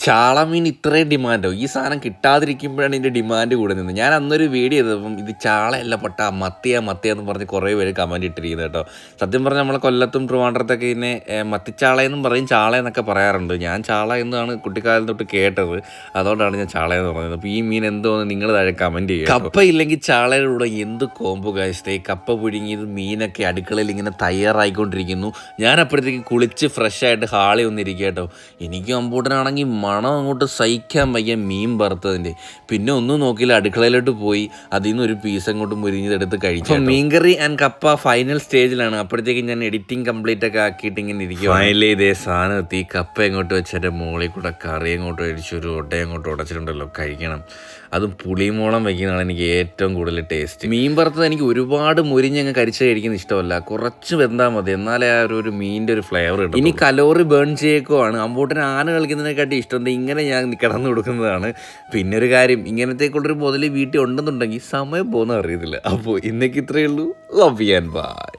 ചാളമീൻ ഇത്രയും ഡിമാൻഡോ? ഈ സാധനം കിട്ടാതിരിക്കുമ്പോഴാണ് ഇതിൻ്റെ ഡിമാൻഡ് കൂടുന്നത്. ഞാൻ അന്നൊരു വീഡിയോ ചെയ്തപ്പം ഇത് ചാളയല്ല പൊട്ടാ മത്തിയാന്ന് പറഞ്ഞ് കുറേ പേര് കമൻറ്റ് ഇട്ടിരിക്കുന്നത് കേട്ടോ. സത്യം പറഞ്ഞാൽ നമ്മളെ കൊല്ലത്തും ട്രിവാൻഡ്രത്തൊക്കെ ഇതിനെ മത്തിച്ചാളയെന്നും പറയും, ചാള എന്നൊക്കെ പറയാറുണ്ട്. ഞാൻ ചാള എന്നാണ് കുട്ടിക്കാലം തൊട്ട് കേട്ടത്, അതുകൊണ്ടാണ് ഞാൻ ചാളയെന്ന് പറഞ്ഞത്. അപ്പോൾ ഈ മീൻ എന്തോന്ന് നിങ്ങൾ താഴെ കമൻറ്റ് ചെയ്യുക. കപ്പ ഇല്ലെങ്കിൽ ചാളയുടെ കൂടെ എന്ത് കോംബോ കാശത്തെ. കപ്പ പുഴുങ്ങിയത് മീനൊക്കെ അടുക്കളയിൽ ഇങ്ങനെ തയ്യാറായിക്കൊണ്ടിരിക്കുന്നു. ഞാൻ അപ്പോഴത്തേക്ക് കുളിച്ച് ഫ്രഷായിട്ട് ഹാളി വന്നിരിക്കുക കേട്ടോ. എനിക്ക് അമ്പൂട്ടനാണെങ്കിൽ മണം അങ്ങോട്ട് സഹിക്കാൻ വയ്യ മീൻ വറുത്തതിൻ്റെ. പിന്നെ ഒന്നും നോക്കിയില്ല, അടുക്കളയിലോട്ട് പോയി അതിൽ നിന്ന് ഒരു പീസ് അങ്ങോട്ട് മുരിഞ്ഞതെടുത്ത് കഴിച്ചു. മീൻകറി ആൻഡ് കപ്പ ഫൈനൽ സ്റ്റേജിലാണ്. അപ്പോഴത്തേക്കും ഞാൻ എഡിറ്റിംഗ് കംപ്ലീറ്റ് ഒക്കെ ആക്കിയിട്ട് ഇങ്ങനെ ഇരിക്കും. ഫൈനലി ഇതേ സാധനം എത്തി. കപ്പ എങ്ങോട്ട് വെച്ചതിൻ്റെ മുകളിൽ കൂടെ കറി അങ്ങോട്ട് അടിച്ചു, ഒരു ഒട്ട അങ്ങോട്ട് ഉടച്ചിട്ടുണ്ടല്ലോ, കഴിക്കണം. അതും പുളിമോളം വയ്ക്കുന്നതാണ് എനിക്ക് ഏറ്റവും കൂടുതൽ ടേസ്റ്റ്. മീൻ വറുത്തത് എനിക്ക് ഒരുപാട് മുരിഞ്ഞങ്ങ് കരിച്ച് കഴിക്കുന്ന ഇഷ്ടമല്ല, കുറച്ച് വെന്താൽ മതി, എന്നാലേ ആ ഒരു മീനിൻ്റെ ഒരു ഫ്ലേവർ കിട്ടും. ഇനി കലോറി ബേൺ ചെയ്യേക്കുവാണ്. അമ്പൂട്ടിന് ആന കളിക്കുന്നതിനെക്കാട്ടി ഇഷ്ടം ഇങ്ങനെ ഞാൻ കിടന്നു കൊടുക്കുന്നതാണ്. പിന്നെ ഒരു കാര്യം, ഇങ്ങനത്തേക്കുള്ളൊരു മുതൽ വീട്ടിൽ ഉണ്ടെന്നുണ്ടെങ്കിൽ സമയം പോകുന്ന അറിയത്തില്ല. അപ്പോൾ ഇന്നേക്ക് ഇത്രയേ ഉള്ളൂ. Love you and by.